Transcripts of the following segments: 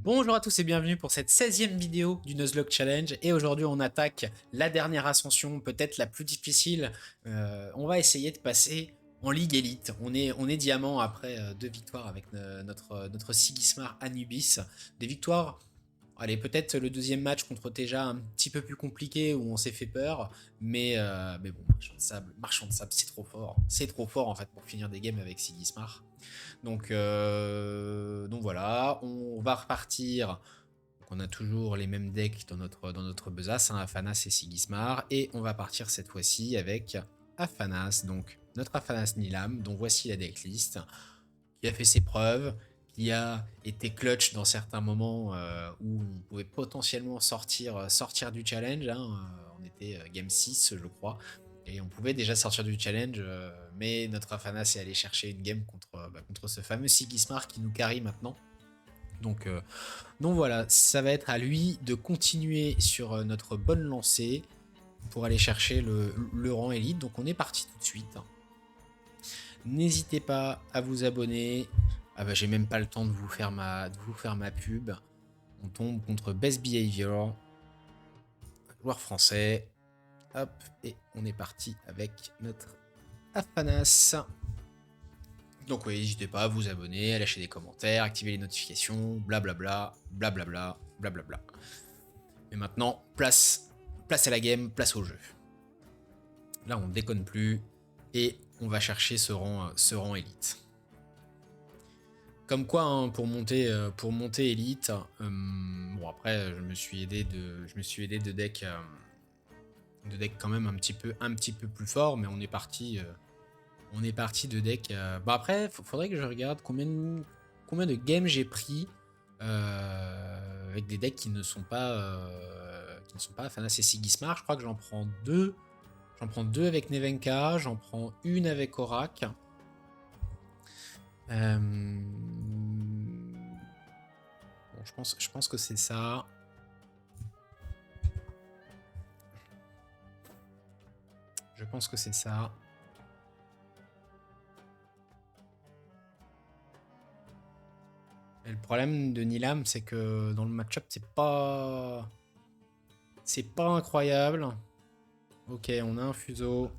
Bonjour à tous et bienvenue pour cette 16e vidéo du Nuzlocke Challenge. Et aujourd'hui on attaque la dernière ascension, peut-être la plus difficile. On va essayer de passer en Ligue Elite. On est diamant après 2 victoires avec notre Sigismar Anubis. Des victoires, allez, peut-être le deuxième match contre Teja un petit peu plus compliqué où on s'est fait peur. Mais bon, Marchand de Sable c'est trop fort. C'est trop fort en fait pour finir des games avec Sigismar. Donc voilà, on va repartir. Donc on a toujours les mêmes decks dans notre besace, hein, Afanas et Sigismar. Et on va partir cette fois-ci avec Afanas, donc notre Afanas Nilam, dont voici la decklist, qui a fait ses preuves, qui a été clutch dans certains moments où on pouvait potentiellement sortir du challenge. Hein. On était game 6, je crois. Et on pouvait déjà sortir du challenge, mais notre Afanas est allé chercher une game contre ce fameux Sigismar qui nous carry maintenant. Donc voilà, ça va être à lui de continuer sur notre bonne lancée pour aller chercher le rang élite. Donc on est parti tout de suite. N'hésitez pas à vous abonner. Ah bah j'ai même pas le temps de vous faire ma pub. On tombe contre Best Behavior, joueur français. Hop, et on est parti avec notre Afanas. Donc oui, n'hésitez pas à vous abonner, à lâcher des commentaires, activer les notifications, blablabla, blablabla, blablabla. Mais maintenant, place à la game, place au jeu. Là, on déconne plus et on va chercher ce rang élite. Comme quoi, hein, pour monter élite, bon après, je me suis aidé de decks quand même un petit peu plus fort, mais on est parti de decks. Bah après, faudrait que je regarde combien de games j'ai pris avec des decks qui ne sont pas Afanas et Sigismar. Je crois que j'en prends deux. J'en prends deux avec Nevenka, j'en prends une avec Aurak. Bon, je pense que c'est ça. Je pense que c'est ça. Et le problème de Nilam, c'est que dans le match-up, c'est pas incroyable. Ok, on a un fuseau.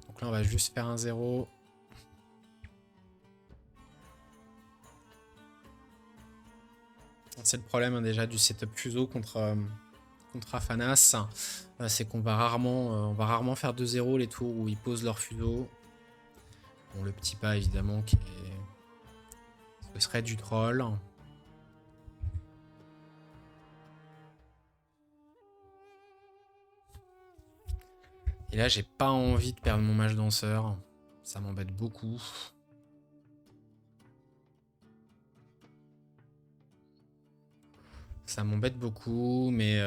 Donc là, on va juste faire un 0. C'est le problème hein, déjà du setup fuseau contre Afanas. C'est qu'on va rarement faire 2-0 les tours où ils posent leur fuseau. Bon, le petit pas évidemment ce serait du troll. Et là, j'ai pas envie de perdre mon mage danseur. Ça m'embête beaucoup. Ça m'embête beaucoup, mais...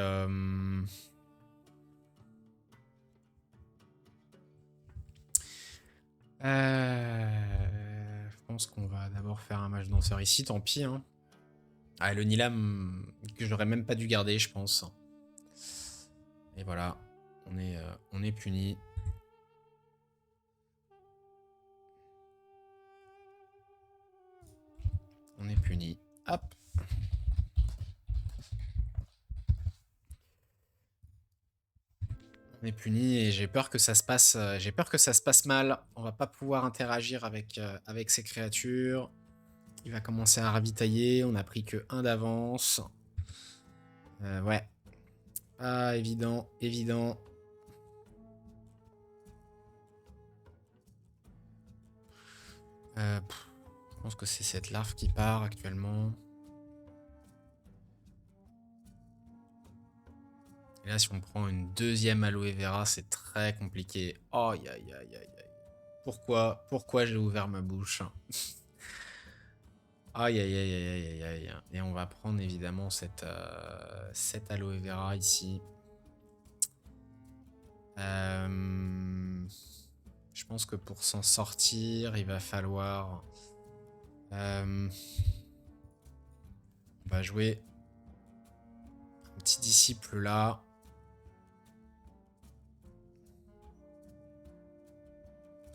je pense qu'on va d'abord faire un mage danseur ici, tant pis. Hein. Ah, le Nilam que j'aurais même pas dû garder, je pense. Et voilà, on est puni. On est puni. Hop. On est puni et j'ai peur que ça se passe mal. On va pas pouvoir interagir avec ces créatures. Il va commencer à ravitailler. On a pris que 1 d'avance. Ouais. Ah, évident. Je pense que c'est cette larve qui part actuellement. Et là, si on prend une deuxième aloe vera, c'est très compliqué. Aïe, aïe, aïe, aïe. Pourquoi j'ai ouvert ma bouche? Aïe, aïe, aïe, aïe, aïe, aïe. Et on va prendre évidemment cette aloe vera ici. Je pense que pour s'en sortir, il va falloir... on va jouer un petit disciple là.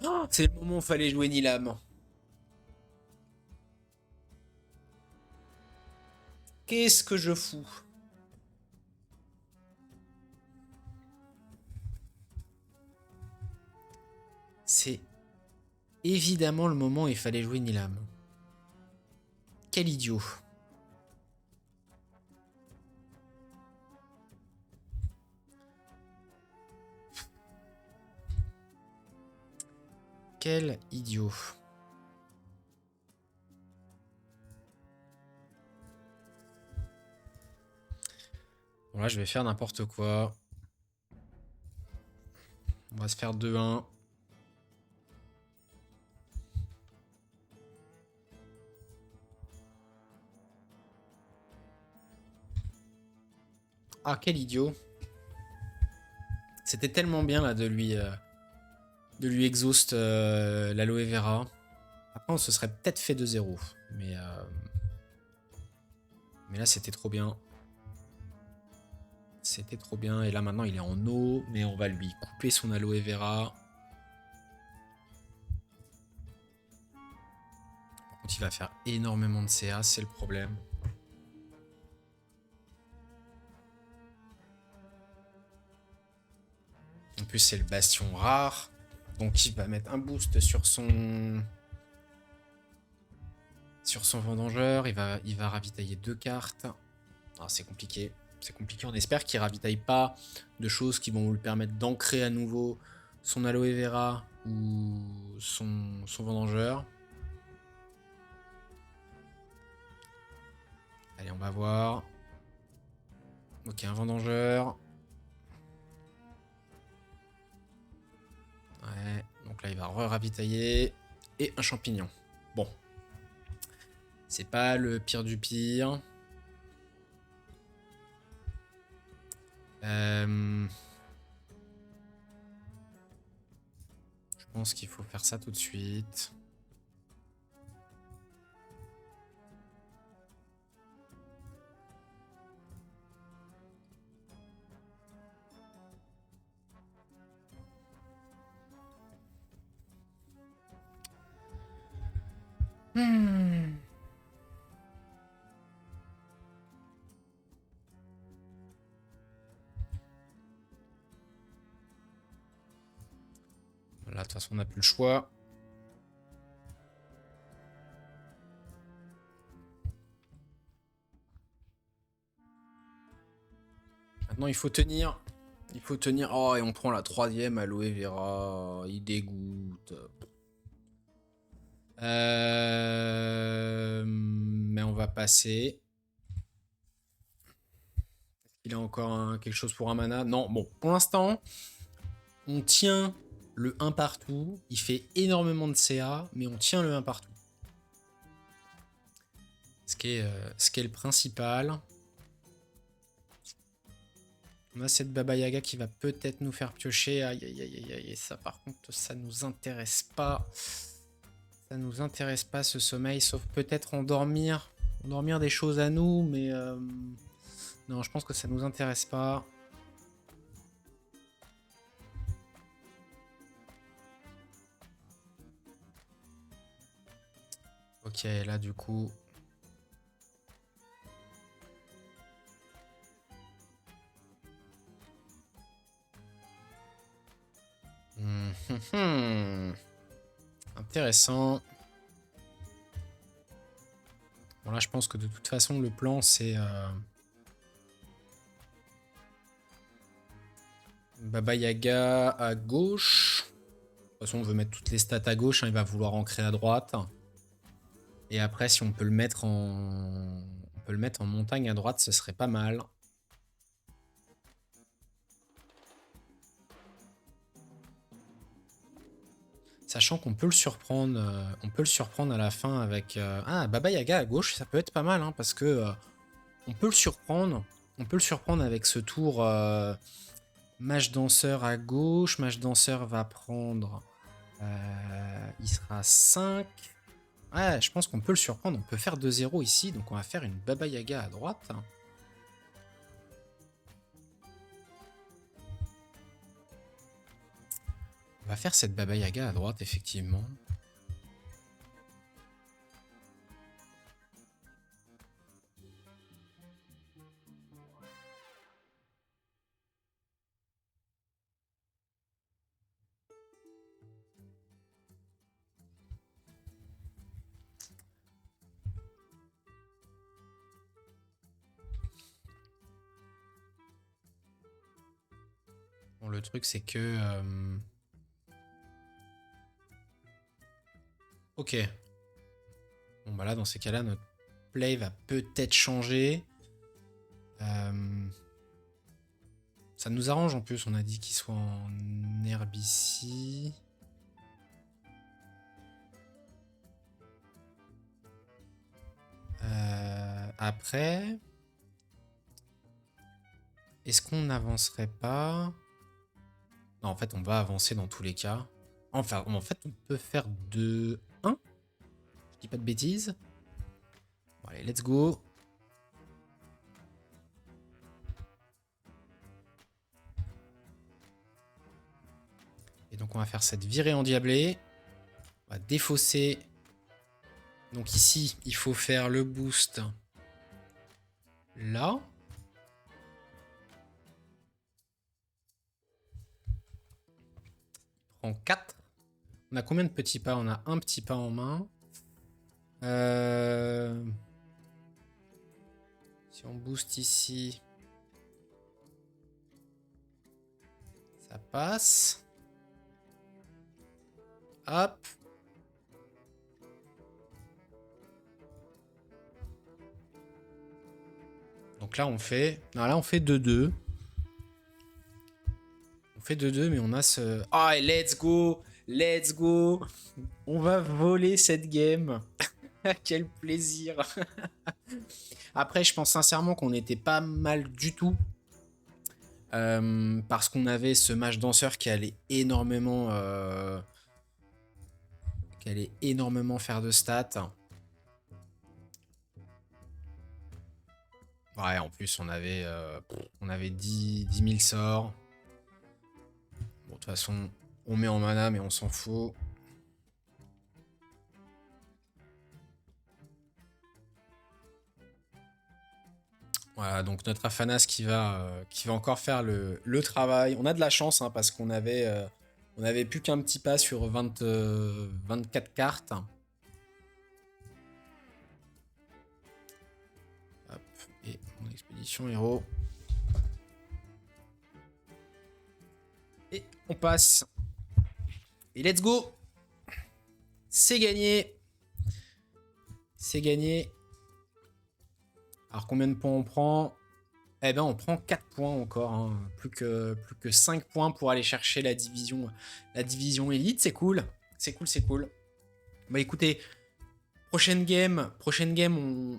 Oh, c'est le moment où il fallait jouer Nilam. Qu'est-ce que je fous? C'est évidemment le moment où il fallait jouer Nilam. Quel idiot. Quel idiot. Bon là je vais faire n'importe quoi. On va se faire 2-1. Ah quel idiot. C'était tellement bien là de lui exhaust l'aloe vera. Après on se serait peut-être fait 2-0. Mais là c'était trop bien. C'était trop bien. Et là maintenant il est en eau. Mais on va lui couper son aloe vera. Par contre il va faire énormément de CA. C'est le problème. En plus c'est le bastion rare. Donc il va mettre un boost sur son vendangeur. Il va ravitailler 2 cartes. Ah, c'est compliqué. C'est compliqué. On espère qu'il ravitaille pas de choses qui vont lui permettre d'ancrer à nouveau son aloe vera ou son vendangeur. Allez, on va voir. Ok, un vendangeur. Ouais, donc là il va ravitailler. Et un champignon. Bon. C'est pas le pire du pire. Je pense qu'il faut faire ça tout de suite. Là, de toute façon, on n'a plus le choix. Maintenant, il faut tenir. Il faut tenir. Oh, et on prend la 3e aloe vera. Il dégoûte. Mais on va passer. Est-ce qu'il a encore quelque chose pour un mana? Non, bon, pour l'instant, on tient le 1 partout. Il fait énormément de CA, mais on tient le 1 partout. Ce qui est le principal. On a cette Baba Yaga qui va peut-être nous faire piocher. Aïe, aïe, aïe, aïe, aïe. Ça, par contre, ça nous intéresse pas. Ça nous intéresse pas, ce sommeil, sauf peut-être endormir des choses à nous, mais non, je pense que ça nous intéresse pas. Ok, là, du coup... Intéressant. Bon, là, je pense que de toute façon, le plan, c'est... Baba Yaga à gauche. De toute façon, on veut mettre toutes les stats à gauche. Hein, il va vouloir ancrer à droite. Et après, si on peut le mettre en... On peut le mettre en montagne à droite, ce serait pas mal. Sachant qu'on peut le surprendre, à la fin avec... Ah, Baba Yaga à gauche, ça peut être pas mal, hein, parce que on peut le surprendre. On peut le surprendre avec ce tour Mage Danseur à gauche. Mage Danseur va prendre... il sera 5. Ouais, je pense qu'on peut le surprendre. On peut faire 2-0 ici, donc on va faire une Baba Yaga à droite. On va faire cette Baba Yaga à droite, effectivement. Bon, le truc, c'est que... Ok. Bon, bah là, dans ces cas-là, notre play va peut-être changer. Ça nous arrange en plus, on a dit qu'il soit en herbe ici. Après... Est-ce qu'on n'avancerait pas? Non, en fait, on va avancer dans tous les cas. Enfin, en fait, on peut faire 2-1. Je dis pas de bêtises. Bon, allez, let's go. Et donc, on va faire cette virée endiablée. On va défausser. Donc ici, il faut faire le boost là. En 4. On a combien de petits pas? On a un petit pas en main. Si on booste ici, ça passe. Hop. Donc là, on fait... Non, là, on fait 2-2. On fait 2-2, mais on a ce... Oh, et let's go! Let's go! On va voler cette game. Quel plaisir. Après, je pense sincèrement qu'on était pas mal du tout. Parce qu'on avait ce match danseur qui allait énormément... faire de stats. Ouais, en plus, on avait 10 000 sorts. Bon, de toute façon, on met en mana, mais on s'en fout. Voilà, donc notre Afanas qui va encore faire le travail. On a de la chance, hein, parce qu'on avait plus qu'un petit pas sur 24 cartes. Hop, et mon expédition héros. Et on passe. Et let's go! C'est gagné! C'est gagné. Alors combien de points on prend? Eh ben on prend 4 points encore, hein. Plus que 5 points pour aller chercher la division élite, c'est cool. C'est cool. Bah écoutez, prochaine game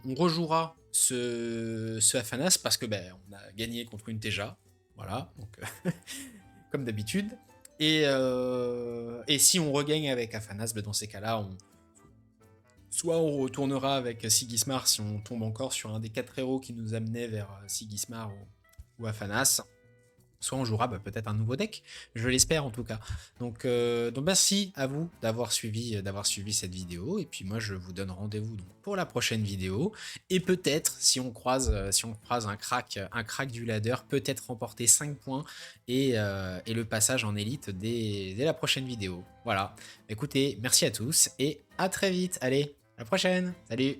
on rejouera ce Afanas parce que ben, on a gagné contre une Teja. Voilà, donc comme d'habitude. Et si on regagne avec Afanas, ben dans ces cas-là, soit on retournera avec Sigismar si on tombe encore sur un des 4 héros qui nous amenait vers Sigismar ou Afanas. Soit on jouera peut-être un nouveau deck, je l'espère en tout cas. Donc merci à vous d'avoir suivi cette vidéo. Et puis moi je vous donne rendez-vous pour la prochaine vidéo. Et peut-être si on croise un crack du ladder, peut-être remporter 5 points et le passage en élite dès la prochaine vidéo. Voilà. Écoutez, merci à tous et à très vite. Allez, à la prochaine. Salut.